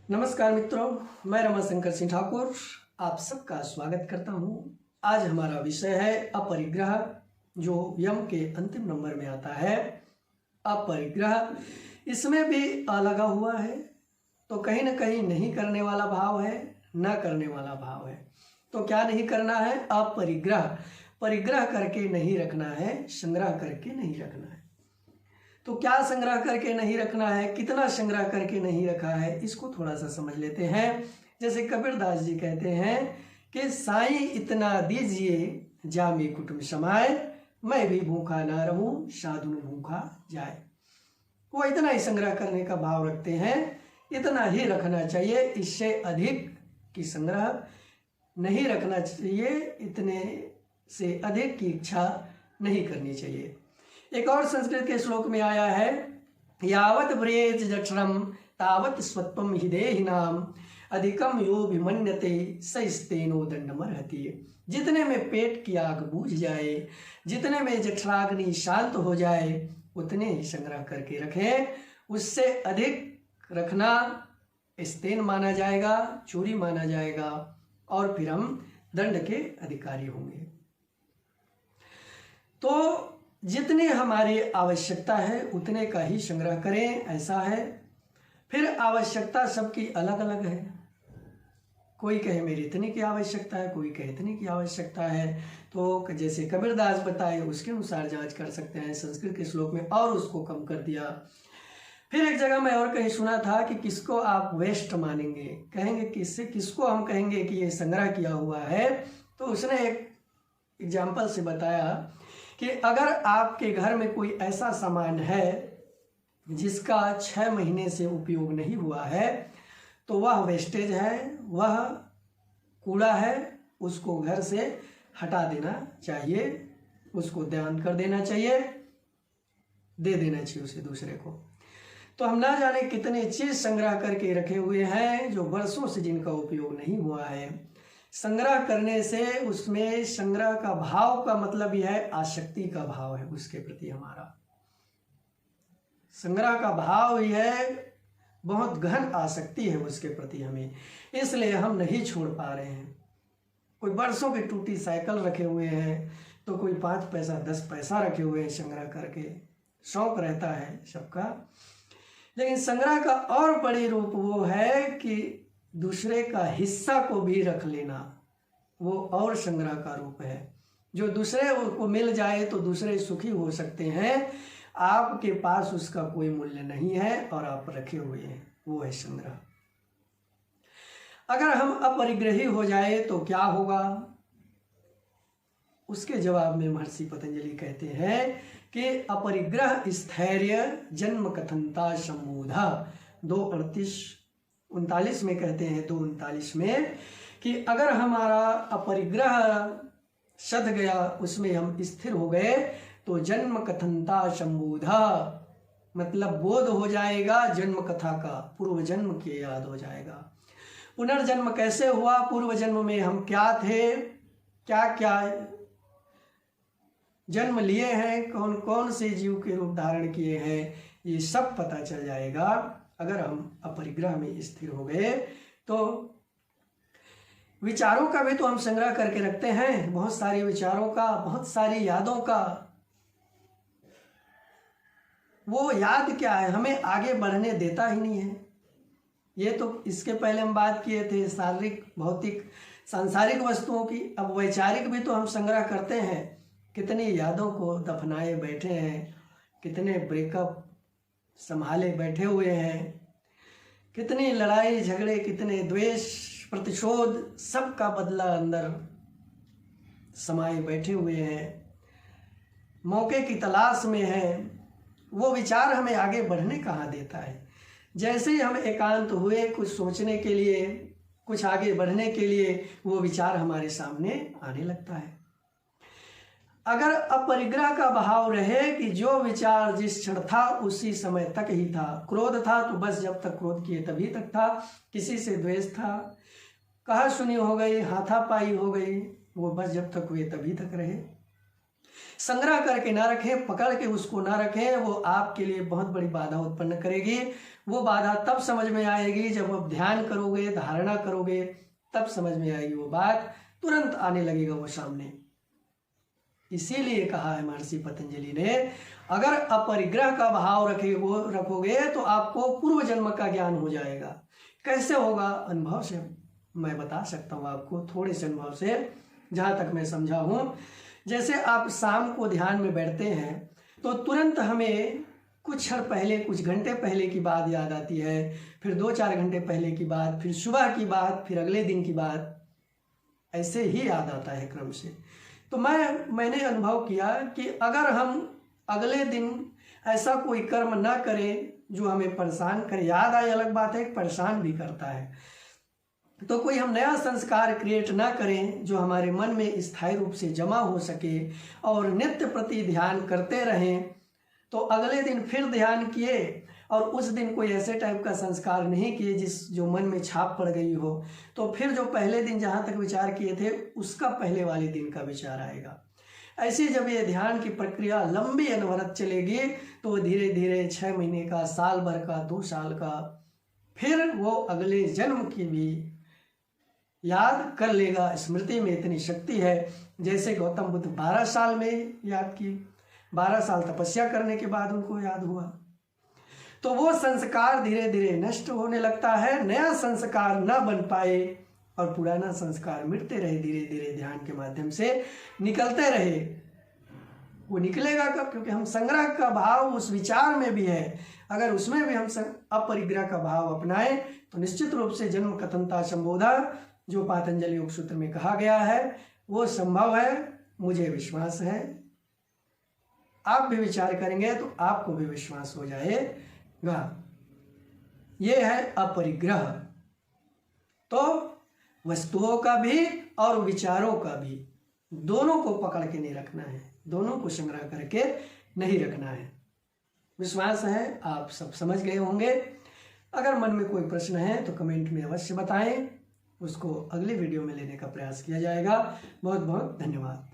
नमस्कार मित्रों, मैं रमाशंकर सिंह ठाकुर आप सबका स्वागत करता हूं। आज हमारा विषय है अपरिग्रह, जो यम के अंतिम नंबर में आता है। अपरिग्रह, इसमें भी अ लगा हुआ है, तो कहीं ना कहीं नहीं करने वाला भाव है, न करने वाला भाव है। तो क्या नहीं करना है? अपरिग्रह, परिग्रह करके नहीं रखना है, संग्रह करके नहीं रखना है। तो क्या संग्रह करके नहीं रखना है, कितना संग्रह करके नहीं रखा है, इसको थोड़ा सा समझ लेते हैं। जैसे कबीरदास जी कहते हैं कि साईं इतना दीजिए जामी कुटुंब समाए, मैं भी भूखा ना रहूं साधुन भूखा जाए। वो इतना ही संग्रह करने का भाव रखते हैं, इतना ही रखना चाहिए, इससे अधिक की संग्रह नहीं रखना चाहिए, इतने से अधिक की इच्छा नहीं करनी चाहिए। एक और संस्कृत के श्लोक में आया है, यावत व्रेज जठरम तावत स्वत्वम हि देहिनाम अधिकम यो विमन्यते सस्तेनो दंडमर्हति। जितने में पेट की आग बूझ जाए, जितने में जठराग्नि शांत हो जाए, उतने ही संग्रह करके रखें। उससे अधिक रखना स्तेन माना जाएगा, चोरी माना जाएगा, और फिर हम दंड के अधिकारी होंगे। तो जितनी हमारी आवश्यकता है उतने का ही संग्रह करें, ऐसा है। फिर आवश्यकता सबकी अलग अलग है, कोई कहे मेरी इतनी की आवश्यकता है, कोई कहे इतनी की आवश्यकता है। तो जैसे कबीरदास बताए उसके अनुसार जांच कर सकते हैं संस्कृत के श्लोक में, और उसको कम कर दिया। फिर एक जगह मैं और कहीं सुना था कि किसको आप वेस्ट मानेंगे, कहेंगे किससे, किसको हम कहेंगे कि ये संग्रह किया हुआ है। तो उसने एक एग्जाम्पल से बताया कि अगर आपके घर में कोई ऐसा सामान है जिसका 6 महीने से उपयोग नहीं हुआ है, तो वह वेस्टेज है, वह कूड़ा है, उसको घर से हटा देना चाहिए, उसको दान कर देना चाहिए, दे देना चाहिए उसे दूसरे को। तो हम ना जाने कितने चीज संग्रह करके रखे हुए हैं जो वर्षों से जिनका उपयोग नहीं हुआ है। संग्रह करने से उसमें संग्रह का भाव का मतलब यह है आसक्ति का भाव है उसके प्रति हमारा। संग्रह का भाव यह है बहुत गहन आसक्ति है उसके प्रति हमें, इसलिए हम नहीं छोड़ पा रहे हैं। कोई बरसों की टूटी साइकिल रखे हुए हैं, तो कोई 5 पैसा 10 पैसा रखे हुए हैं संग्रह करके। शौक रहता है सबका, लेकिन संग्रह का और बड़ी रूप वो है कि दूसरे का हिस्सा को भी रख लेना, वो और संग्रह का रूप है। जो दूसरे को मिल जाए तो दूसरे सुखी हो सकते हैं, आपके पास उसका कोई मूल्य नहीं है और आप रखे हुए हैं, वो है संग्रह। अगर हम अपरिग्रही हो जाए तो क्या होगा? उसके जवाब में महर्षि पतंजलि कहते हैं कि अपरिग्रह स्थैर्य जन्म कथनता सम्मूढ़। 2:38-39 में कहते हैं, 2:39 में, कि अगर हमारा अपरिग्रह सध गया, उसमें हम स्थिर हो गए, तो जन्म कथनता सम्मूढ़, मतलब बोध हो जाएगा जन्म कथा का, पूर्व जन्म की याद हो जाएगा। पुनर्जन्म कैसे हुआ, पूर्व जन्म में हम क्या थे, क्या क्या जन्म लिए हैं, कौन कौन से जीव के रूप धारण किए हैं, ये सब पता चल जाएगा अगर हम अपरिग्रह में स्थिर हो गए। तो विचारों का भी तो हम संग्रह करके रखते हैं, बहुत सारी विचारों का, बहुत सारी यादों का। वो याद क्या है, हमें आगे बढ़ने देता ही नहीं है। ये तो इसके पहले हम बात किए थे शारीरिक, भौतिक, सांसारिक वस्तुओं की। अब वैचारिक भी तो हम संग्रह करते हैं। कितनी यादों को दफनाए बैठे हैं, कितने ब्रेकअप संभाले बैठे हुए हैं, कितनी लड़ाई झगड़े, कितने द्वेष प्रतिशोध, सबका बदला अंदर समाये बैठे हुए हैं, मौके की तलाश में हैं। वो विचार हमें आगे बढ़ने कहाँ देता है। जैसे ही हम एकांत हुए कुछ सोचने के लिए, कुछ आगे बढ़ने के लिए, वो विचार हमारे सामने आने लगता है। अगर अपरिग्रह का भाव रहे कि जो विचार जिस क्षण था उसी समय तक ही था, क्रोध था तो बस जब तक क्रोध किए तभी तक था, किसी से द्वेष था, कहा सुनी हो गई, हाथापाई हो गई, वो बस जब तक हुए तभी तक रहे। संग्रह करके ना रखें, पकड़ के उसको ना रखें, वो आपके लिए बहुत बड़ी बाधा उत्पन्न करेगी। वो बाधा तब समझ में आएगी जब आप ध्यान करोगे, धारणा करोगे, तब समझ में आएगी वो बात, तुरंत आने लगेगा वो सामने। इसीलिए कहा है महर्षि पतंजलि ने, अगर अपरिग्रह का भाव रखोगे तो आपको पूर्व जन्म का ज्ञान हो जाएगा। कैसे होगा? अनुभव से मैं बता सकता हूँ आपको, थोड़े से अनुभव से, जहाँ तक मैं समझा हूँ। जैसे आप शाम को ध्यान में बैठते हैं तो तुरंत हमें कुछ क्षण पहले, कुछ घंटे पहले की बात याद आती है, फिर 2-4 घंटे पहले की बात, फिर सुबह की बात, फिर अगले दिन की बात, ऐसे ही याद आता है क्रम से। तो मैंने अनुभव किया कि अगर हम अगले दिन ऐसा कोई कर्म ना करें जो हमें परेशान करे, याद आए अलग बात है, परेशान भी करता है, तो कोई हम नया संस्कार क्रिएट ना करें जो हमारे मन में स्थायी रूप से जमा हो सके और नित्य प्रति ध्यान करते रहें, तो अगले दिन फिर ध्यान किए और उस दिन कोई ऐसे टाइप का संस्कार नहीं किए जो मन में छाप पड़ गई हो, तो फिर जो पहले दिन जहाँ तक विचार किए थे उसका पहले वाले दिन का विचार आएगा। ऐसी जब ये ध्यान की प्रक्रिया लंबी अनवरत चलेगी तो धीरे धीरे 6 महीने का, साल भर का, 2 साल का, फिर वो अगले जन्म की भी याद कर लेगा। स्मृति में इतनी शक्ति है, जैसे गौतम बुद्ध 12 साल में याद की, 12 साल तपस्या करने के बाद उनको याद हुआ। तो वो संस्कार धीरे धीरे नष्ट होने लगता है, नया संस्कार ना बन पाए और पुराना संस्कार मिटते रहे, धीरे धीरे ध्यान के माध्यम से निकलते रहे। वो निकलेगा कब? क्योंकि हम संग्रह का भाव उस विचार में भी है। अगर उसमें भी हम अपरिग्रह का भाव अपनाएं तो निश्चित रूप से जन्म कथनता संबोधा जो पातंजलि योग सूत्र में कहा गया है वो संभव है। मुझे विश्वास है, आप भी विचार करेंगे तो आपको भी विश्वास हो जाएगा। ये है अपरिग्रह। तो वस्तुओं का भी और विचारों का भी, दोनों को पकड़ के नहीं रखना है, दोनों को संग्रह करके नहीं रखना है। विश्वास है आप सब समझ गए होंगे। अगर मन में कोई प्रश्न है तो कमेंट में अवश्य बताएं, उसको अगली वीडियो में लेने का प्रयास किया जाएगा। बहुत बहुत धन्यवाद।